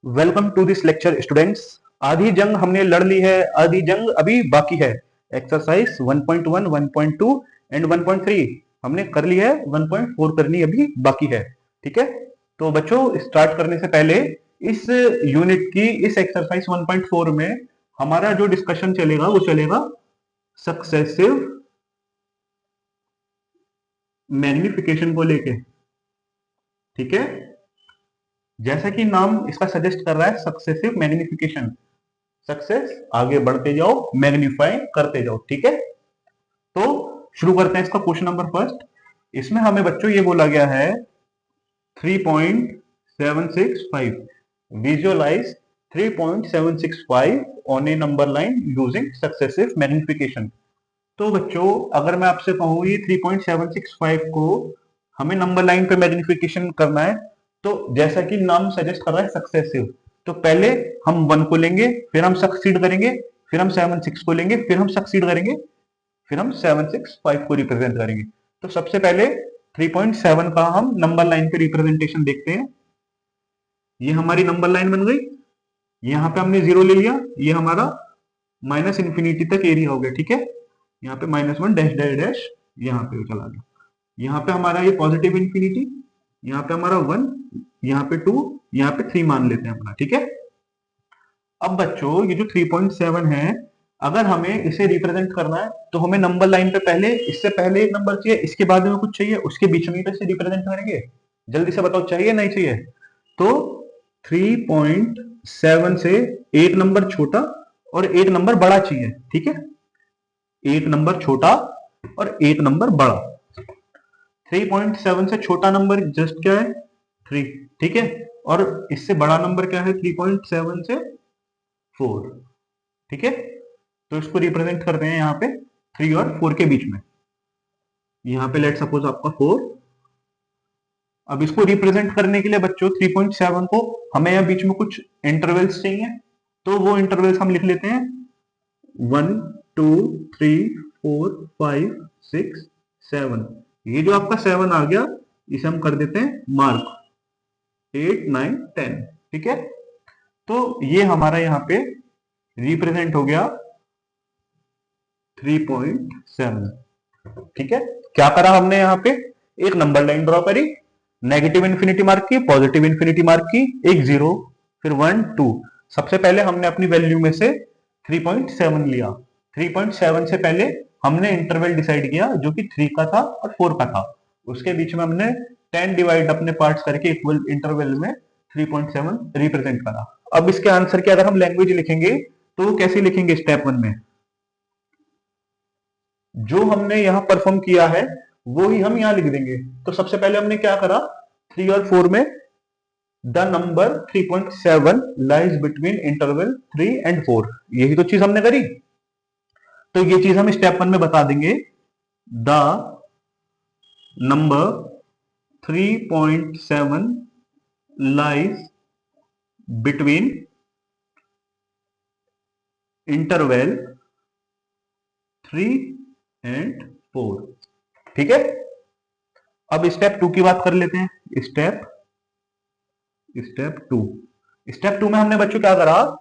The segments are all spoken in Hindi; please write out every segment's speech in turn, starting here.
Welcome to this lecture students. आधी जंग हमने लड़ ली है, आधी जंग अभी बाकी है। एक्सरसाइज 1.1, 1.2 एंड 1.3 हमने कर ली है, 1.4 करनी अभी बाकी है। ठीक है, तो बच्चों स्टार्ट करने से पहले इस यूनिट की इस एक्सरसाइज 1.4 में हमारा जो डिस्कशन चलेगा वो चलेगा सक्सेसिव मैग्निफिकेशन को लेके। ठीक है, जैसा कि नाम इसका सजेस्ट कर रहा है, सक्सेसिव मैग्निफिकेशन। सक्सेस आगे बढ़ते जाओ, मैग्नीफाई करते जाओ। ठीक है, तो शुरू करते हैं इसका क्वेश्चन नंबर फर्स्ट। इसमें हमें बच्चों ये बोला गया है 3.765 visualize 3.765 on a number line using successive magnification. तो बच्चों अगर मैं आपसे कहूं ये 3.765 को हमें नंबर लाइन पे मैग्निफिकेशन करना है, तो जैसा कि नाम सजेस्ट कर रहा है सक्सेसिव, तो पहले हम 1 को लेंगे, फिर हम सक्सीड करेंगे, फिर हम 7 6 को लेंगे, फिर हम सक्सीड करेंगे, फिर हम 7 6 5 को रिप्रेजेंट करेंगे। तो सबसे पहले 3.7 का हम नंबर लाइन पे रिप्रेजेंटेशन देखते हैं। ये हमारी नंबर लाइन बन गई, यहाँ पे हमने 0 ले लिया, ये हमारा माइनस इन्फिनिटी तक एरिया हो गया। ठीक है, यहाँ पे -1 डैश डैश डैश यहाँ पे चला गया। यहाँ पे हमारा ये पॉजिटिव इन्फिनिटी, यहाँ पे हमारा 1, यहाँ पे 2, यहाँ पे 3 मान लेते हैं अपना। ठीक है, अब बच्चों ये जो 3.7 है, अगर हमें इसे रिप्रेजेंट करना है तो हमें नंबर लाइन पे पहले, इससे पहले एक नंबर चाहिए, इसके बाद में कुछ चाहिए, उसके बीच में इसे रिप्रेजेंट करेंगे। जल्दी से बताओ, चाहिए नहीं चाहिए? तो 3.7 से एक नंबर छोटा और एक नंबर बड़ा चाहिए। ठीक है, एक नंबर छोटा और एक नंबर बड़ा। 3.7 से छोटा नंबर जस्ट क्या है? 3। ठीक है, और इससे बड़ा नंबर क्या है? 3.7 से 4। ठीक है, तो इसको रिप्रेजेंट कर रहे हैं यहाँ पे 3 और 4 के बीच में। यहाँ पे लेट सपोज आपका 4। अब इसको रिप्रेजेंट करने के लिए बच्चों 3.7 को हमें यहाँ बीच में कुछ इंटरवल्स चाहिए, तो वो इंटरवल्स हम लिख लेते हैं 1 2 3 4 5 6 7। ये जो आपका 7 आ गया, इसे हम कर देते हैं मार्क 8 9 10। ठीक है, तो ये हमारा यहाँ पे रिप्रेजेंट हो गया 3.7। ठीक है, क्या करा हमने? यहाँ पे एक नंबर लाइन ड्रॉ करी, नेगेटिव इन्फिनिटी मार्क की, पॉजिटिव इन्फिनिटी मार्क की, एक 0, फिर 1 2। सबसे पहले हमने अपनी वैल्यू में से 3.7 लिया। 3.7 से पहले हमने इंटरवल डिसाइड किया जो कि 3 का था और 4 का था। उसके बीच में हमने 10 डिवाइड अपने पार्ट्स करके इक्वल इंटरवल में 3.7 रिप्रेजेंट करा। अब इसके आंसर की अगर हम लैंग्वेज लिखेंगे तो कैसे लिखेंगे? स्टेप 1 में जो हमने यहां परफॉर्म किया है वो ही हम यहां लिख देंगे। तो सबसे पहले हमने क्या करा? 3 और 4 में the number 3.7 lies between interval 3 and 4, यही तो चीज हमने करी। तो ये चीज हम स्टेप 1 में बता देंगे, the number 3.7 lies between interval 3 and 4। ठीक है, अब स्टेप 2 की बात कर लेते हैं। स्टेप 2 स्टेप 2 में हमने बच्चों क्या करा?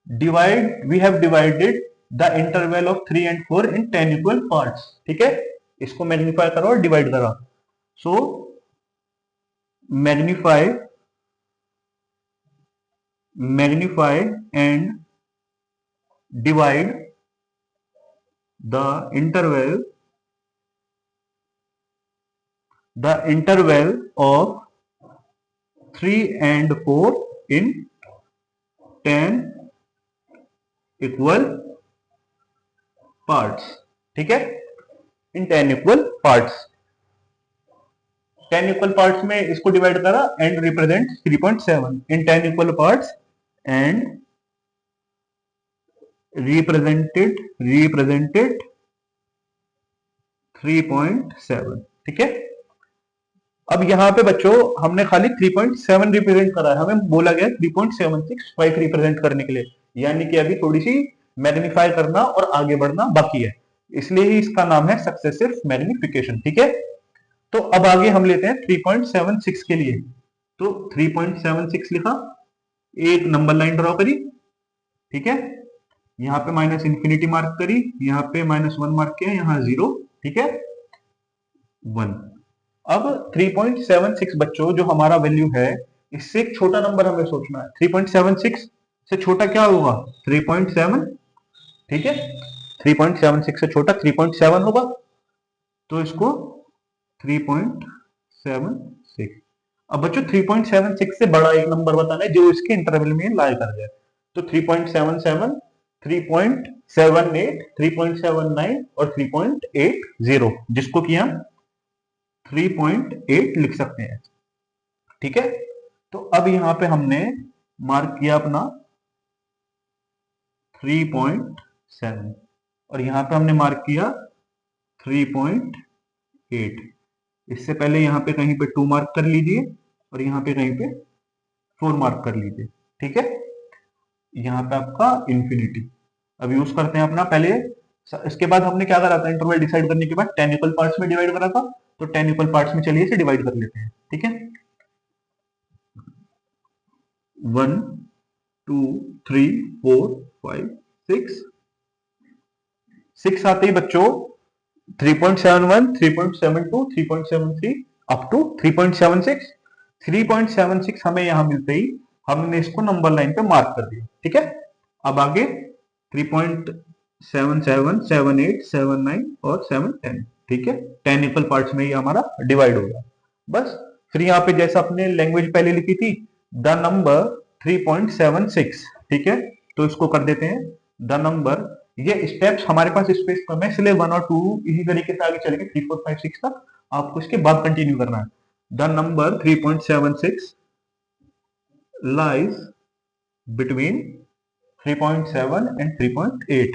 Divide, we have divided the interval of 3 and 4 in 10 equal parts. ठीक है, इसको मैग्नीफाई करो और डिवाइड करा। So magnify and divide the interval of 3 and 4 in 10 equal parts। ठीक है, in 10 equal parts. 10 equal parts में इसको डिवाइड करा and represent 3.7 in 10 equal parts and represented 3.7। ठीक है, अब यहां पे बच्चों हमने खाली 3.7 रिप्रेजेंट करा है, हमें बोला गया 3.765 रिप्रेजेंट करने के लिए, यानी कि अभी थोड़ी सी मैग्नीफाई करना और आगे बढ़ना बाकी है, इसलिए ही इसका नाम है सक्सेसिव मैग्निफिकेशन। ठीक है, तो अब आगे हम लेते हैं 3.76 के लिए। तो 3.76 लिखा, एक नंबर लाइन ड्रॉ करी, ठीक है, यहाँ पे माइनस इन्फिनिटी मार्क करी, यहाँ पे -1 मार्क किया, यहाँ 0, ठीक है, 1। अब 3.76 बच्चों जो हमारा वैल्यू है, इससे एक छोटा नंबर हमें सोचना है। 3.76 से छोटा क्या होगा? 3.7, ठीक है, 3.76 से छोटा 3.7 होगा, तो इसको 3.76। अब बच्चों 3.76 से बड़ा एक नंबर बताना है जो इसके इंटरवल में लाई कर जाए। तो 3.77, 3.78, 3.79 और 3.80, जिसको कि हम 3.8 लिख सकते हैं, ठीक है। तो अब यहां पे हमने मार्क किया अपना 3.7 और यहां पे हमने मार्क किया 3.8। इससे पहले यहाँ पे कहीं पे 2 मार्क कर लीजिए और यहाँ पे कहीं पे 4 मार्क कर लीजिए, ठीक है। यहाँ पे आपका इन्फिनिटी। अब यूज करते हैं अपना पहले, इसके बाद हमने क्या करा था, इंटरवल डिसाइड करने के बाद 10 इक्वल पार्ट्स में डिवाइड करा था, तो 10 इक्वल पार्ट्स में चलिए इसे डिवाइड कर लेते हैं, ठीक है। 1 2 3 4 5 6 6 आते ही बच्चों 3.71, 3.72, 3.73 अप टू 3.76। 3.76 हमें यहां मिलते ही हमने इसको नंबर लाइन पे मार्क कर दिया, ठीक है। अब आगे 3.77, 78, 79 और 710, ठीक है, 10 इक्वल पार्ट्स में ये हमारा डिवाइड होगा, बस। फिर यहाँ पे जैसा अपने लैंग्वेज पहले लिखी थी, द नंबर 3.76, ठीक है, तो इसको कर देते हैं द नंबर। ये स्टेप्स हमारे पास स्पेस कम है, इसलिए 1 और 2 इसी तरीके से आगे चलेंगे, 3 4 5 6 तक आपको इसके बाद कंटिन्यू करना है। The number 3.76 lies between 3.7 and 3.8,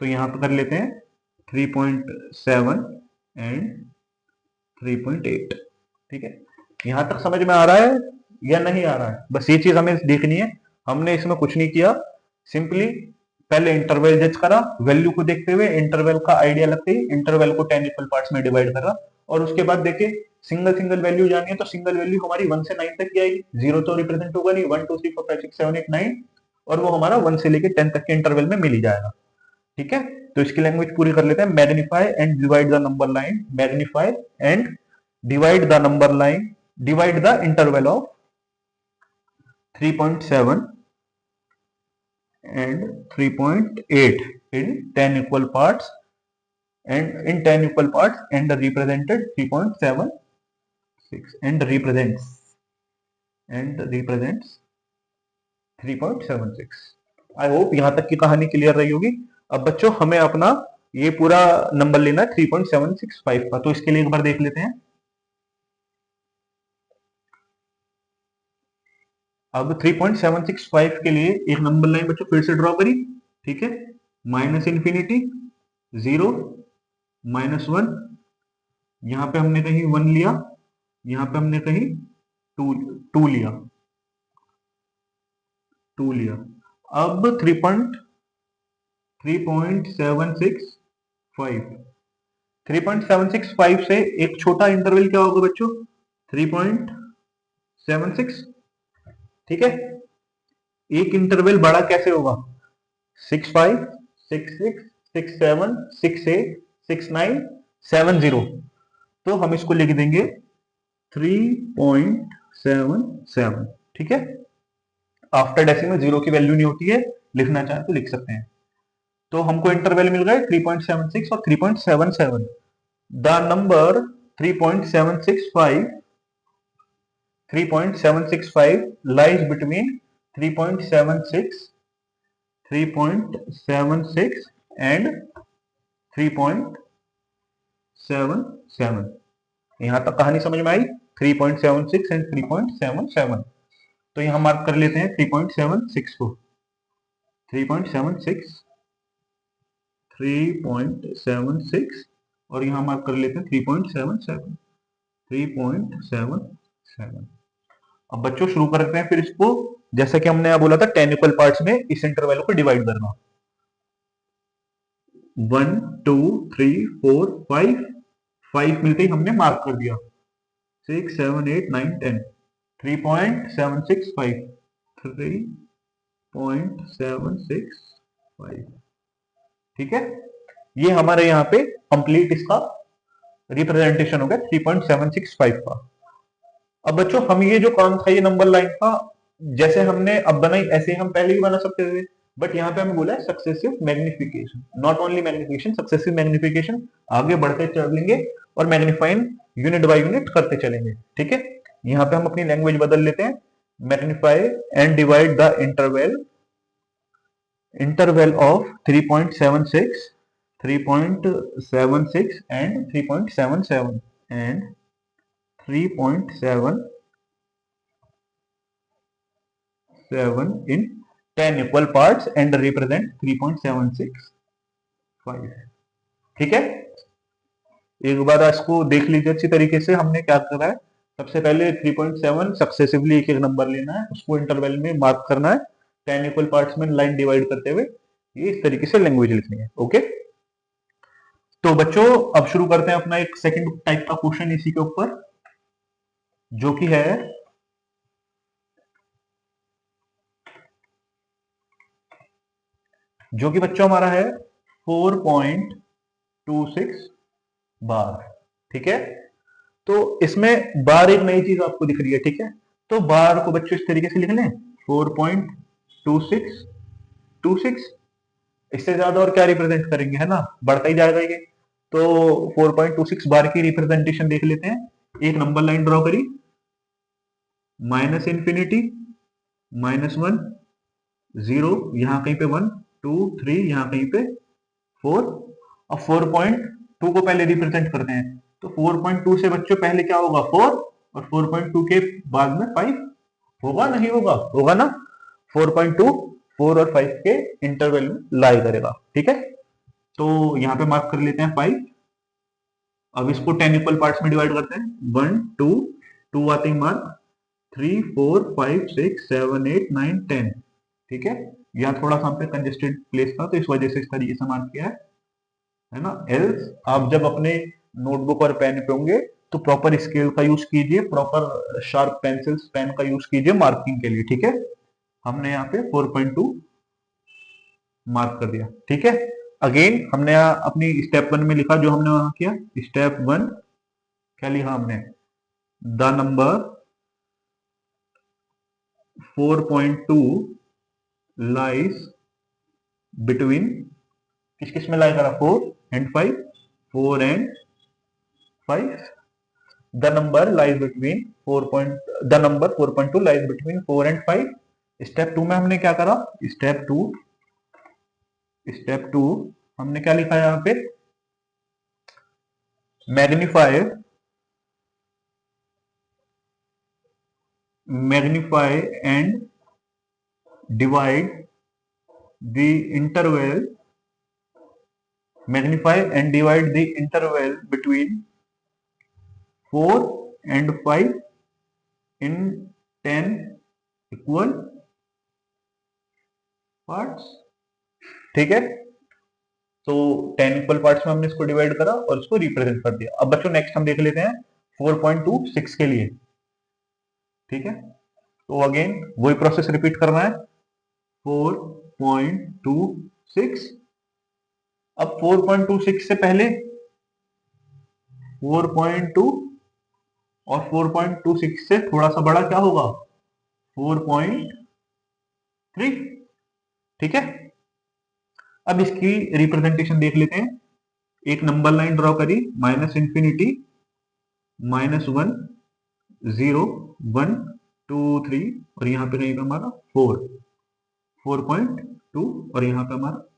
तो यहां पे कर लेते हैं 3.7 एंड 3.8, ठीक है। यहां तक समझ में आ रहा है या नहीं आ रहा है? बस ये चीज हमें देखनी है। हमने इसमें कुछ नहीं किया, सिंपली पहले इंटरवल जज करा, वैल्यू को देखते हुए इंटरवल का आइडिया लगते ही इंटरवल को 10 इक्वल पार्ट्स में डिवाइड करा, और उसके बाद देखे सिंगल सिंगल वैल्यू जानी है तो सिंगल वैल्यू हमारी 1 से 9 तक की आएगी, 0 तो रिप्रेजेंट होगा नहीं, 1 2 3 4 5 6 7 8 9, और वो हमारा 1 से लेके 10 तक के इंटरवल में मिल ही जाएगा, ठीक है। तो इसकी लैंग्वेज पूरी कर लेते हैं। Magnify and divide the number line, magnify and divide the number line, divide the interval of 3.7 and 3.8 in 10 equal parts, and in 10 equal parts and represented 3.76 and represents 3.76। I hope यहां तक की कहानी क्लियर रही होगी। अब बच्चों हमें अपना ये पूरा नंबर लेना है 3.765 का, तो इसके लिए एक बार देख लेते हैं। अब 3.765 के लिए एक नंबर लाइन बच्चों फिर से ड्रॉ करी, ठीक है, माइनस इन्फिनिटी, 0, -1, यहां पे हमने कहीं 1 लिया, यहां पे हमने कहीं 2 लिया, अब 3.765 से एक छोटा इंटरवल क्या होगा बच्चों? 3.76, ठीक है। एक इंटरवल बड़ा कैसे होगा? 65, 66, 67, 68, 69, 70, तो हम इसको लिख देंगे 3.77, ठीक है। आफ्टर डेसिमल 0 की वैल्यू नहीं होती है, लिखना चाहे तो लिख सकते हैं। तो हमको इंटरवल मिल गए 3.76 और 3.77। The number 3.765 lies between 3.76 and 3.77। यहां तक कहानी समझ में आई? 3.76 एंड 3.77, तो यहां मार्क कर लेते हैं 3.76 को, 3.76 और यहां मार्क कर लेते हैं 3.77। अब बच्चों शुरू करते हैं फिर इसको, जैसा कि हमने बोला था 10 इक्वल पार्ट्स में इस इंटरवल को डिवाइड करना। 1 2 3 4 5 मिलते ही हमने मार्क कर दिया, 6 7 8 9 10, 3.765, 3.765। ठीक है, ये हमारे यहाँ पे कंप्लीट इसका रिप्रेजेंटेशन हो गया 3.765 का। अब बच्चों हम ये जो काम था ये नंबर लाइन का जैसे हमने अब बनाई ऐसे हम पहले भी बना सकते थे, बट यहाँ पे हमें बोला है successive magnification, not only magnification, successive magnification, आगे बढ़ते चलेंगे और मैग्नीफाइंग यूनिट बाय यूनिट करते चलेंगे। ठीक है, यहाँ पे हम अपनी लैंग्वेज बदल लेते हैं, magnify and divide the interval of 3.76 and 3.77 and 3.77 in 10 equal parts and represent 3.765। ठीक है, एक बार इसको देख लीजिए अच्छी तरीके से। हमने क्या करा है, सबसे पहले 3.7 सक्सेसिवली एक एक नंबर लेना है, उसको इंटरवल में मार्क करना है, 10 इक्वल पार्ट्स में लाइन डिवाइड करते हुए ये इस तरीके से लैंग्वेज लिखनी है। ओके, तो बच्चों अब शुरू करते हैं अपना एक सेकंड टाइप का क्वेश्चन इसी के ऊपर, जो कि है जो कि बच्चों हमारा है 4.26 बार। ठीक है, तो इसमें बार एक नई चीज आपको दिख रही है। ठीक है, तो बार को बच्चों इस तरीके से लिख लें 4.2626, इससे ज्यादा और क्या रिप्रेजेंट करेंगे, है ना, बढ़ता ही जाएगा ये। तो 4.26 बार की रिप्रेजेंटेशन देख लेते हैं। एक नंबर लाइन ड्रॉ करी, माइनस इंफिनिटी, -1, 0, यहाँ कहीं पे 1, 2, 3, यहाँ कहीं पे 4। अब 4.2 को पहले रिप्रेजेंट करते हैं, तो 4.2 से बच्चों पहले क्या होगा 4, और 4.2 के बाद में 5 होगा, नहीं होगा, होगा ना। 4.2 4 और 5 के इंटरवल में लाई करेगा। ठीक है, तो यहाँ पे मार्क कर लेते हैं 5। अब इसको 10 इक्वल पार्ट्स में डिवाइड करते हैं, 1 2 2 आते ही मार्क, 3 4 5 6 7 8 9 10। ठीक है, यहाँ थोड़ा सा पे कंजेस्टेड प्लेस था तो इस वजह से इस तरीके से मार्क किया है ना। एल्स आप जब अपने नोटबुक और पेन पे होंगे तो प्रॉपर स्केल का यूज कीजिए, प्रॉपर शार्प पेंसिल्स पेन का यूज कीजिए मार्किंग के लिए। ठीक है, हमने यहाँ पे 4.2 मार्क कर दिया। ठीक है, अगेन हमने यहाँ अपनी स्टेप 1 में लिखा जो हमने वहां किया। स्टेप 1 क्या लिखा हमने, द नंबर 4.2 लाइज बिटवीन, किस किस में लाई करा, 4 and 5, 4 and 5। The number lies between 4.2 lies between 4 and 5। Step 2 में हमने क्या करा, स्टेप 2 हमने क्या लिखा है यहाँ पे, magnify and divide the interval, between 4 and 5 in 10 equal parts। ठीक है, तो 10 इक्वल पार्ट्स में हमने इसको डिवाइड करा और इसको रिप्रेजेंट कर दिया। अब बच्चों नेक्स्ट हम देख लेते हैं 4.26 के लिए। ठीक है, तो अगेन वही प्रोसेस रिपीट करना है, 4.26। अब 4.26 से पहले 4.2 और 4.26 से थोड़ा सा बड़ा क्या होगा, 4.3। ठीक है, अब इसकी रिप्रेजेंटेशन देख लेते हैं। एक नंबर लाइन ड्रॉ करी, माइनस इंफिनिटी, -1, 0, 1, 2, 3, और यहाँ पे कहीं पे हमारा 4.2, और यहाँ पे हमारा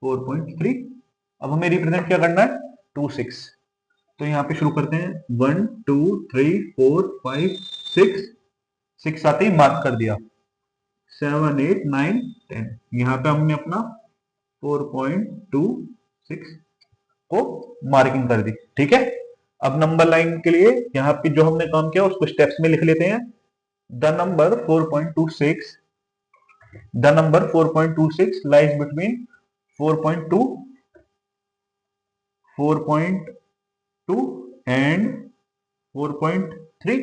4.3। अब हमें रिप्रेजेंट क्या करना है, 26। तो यहाँ पे शुरू करते हैं, 1 2 3 4 5 6 आते ही मार्क कर दिया, 7 8 9 10। यहाँ पे हमने अपना 4.26 को मार्किंग कर दी। ठीक है, अब नंबर लाइन के लिए यहाँ पे जो हमने काम किया उसको स्टेप्स में लिख लेते हैं। The number 4.26 lies between 4.2 and 4.3।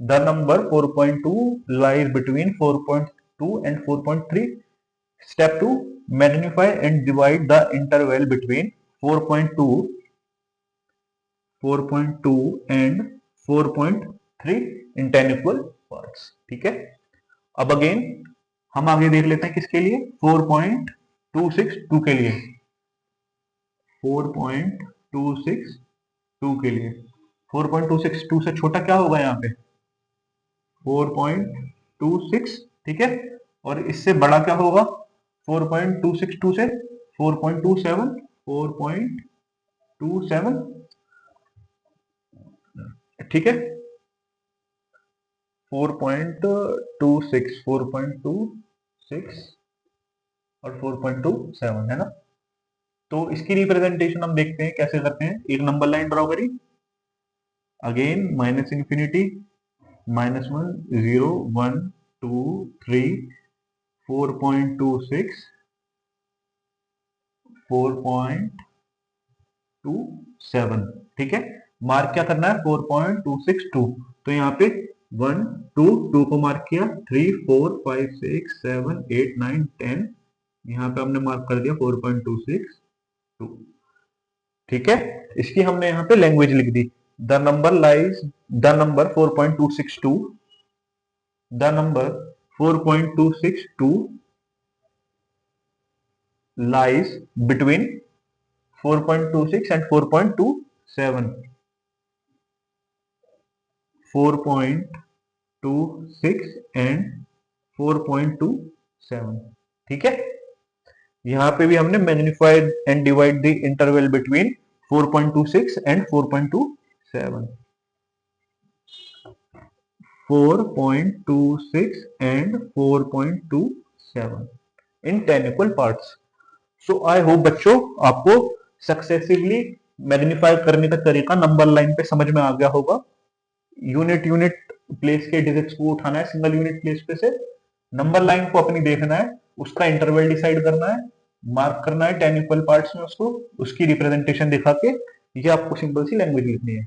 The number 4.2 lies between 2 and 4.3. Step 2, magnify and divide the interval between 4.2 and 4.3 in 10 equal parts. ठीक है, अब अगेन हम आगे देख लेते हैं किसके लिए, 4.262 के लिए, 4.262 के लिए। 4.262 से छोटा क्या होगा यहाँ पे, 4.26, ठीक है, और इससे बड़ा क्या होगा 4.262 से, 4.27, 4.27, ठीक है, 4.26, 4.26 और 4.27 है ना। तो इसकी रिप्रेजेंटेशन हम देखते हैं कैसे करते हैं। एक नंबर लाइन ड्रॉ करी, अगेन माइनस इंफिनिटी, -1, 0, 1, 2, 3, 4.26, 4.27, ठीक है। मार्क क्या करना है, 4.262, तो यहाँ पे 1, 2, 2 को मार्क किया, 3, 4, 5, 6, 7, 8, 9, 10, यहाँ पे हमने मार्क कर दिया 4.262, ठीक है। इसकी हमने यहाँ पे लैंग्वेज लिख दी, the number 4.262, the number 4.262 lies between 4.26 and 4.27, 4.26 and 4.27, ठीक है। यहां पे भी हमने magnified and divide the interval between 4.26 and 4.27, 4.26 and 4.27 in 10 equal parts. So I hope बच्चों आपको सक्सेसिवली मैग्नीफाई करने का तरीका नंबर लाइन पे समझ में आ गया होगा। यूनिट प्लेस के डिजिट्स को उठाना है सिंगल यूनिट प्लेस पे से, नंबर लाइन को अपनी देखना है, उसका इंटरवल डिसाइड करना है, मार्क करना है 10 इक्वल पार्ट्स में उसको, उसकी रिप्रेजेंटेशन दिखा के ये आपको सिंपल सी लैंग्वेज लिखनी है।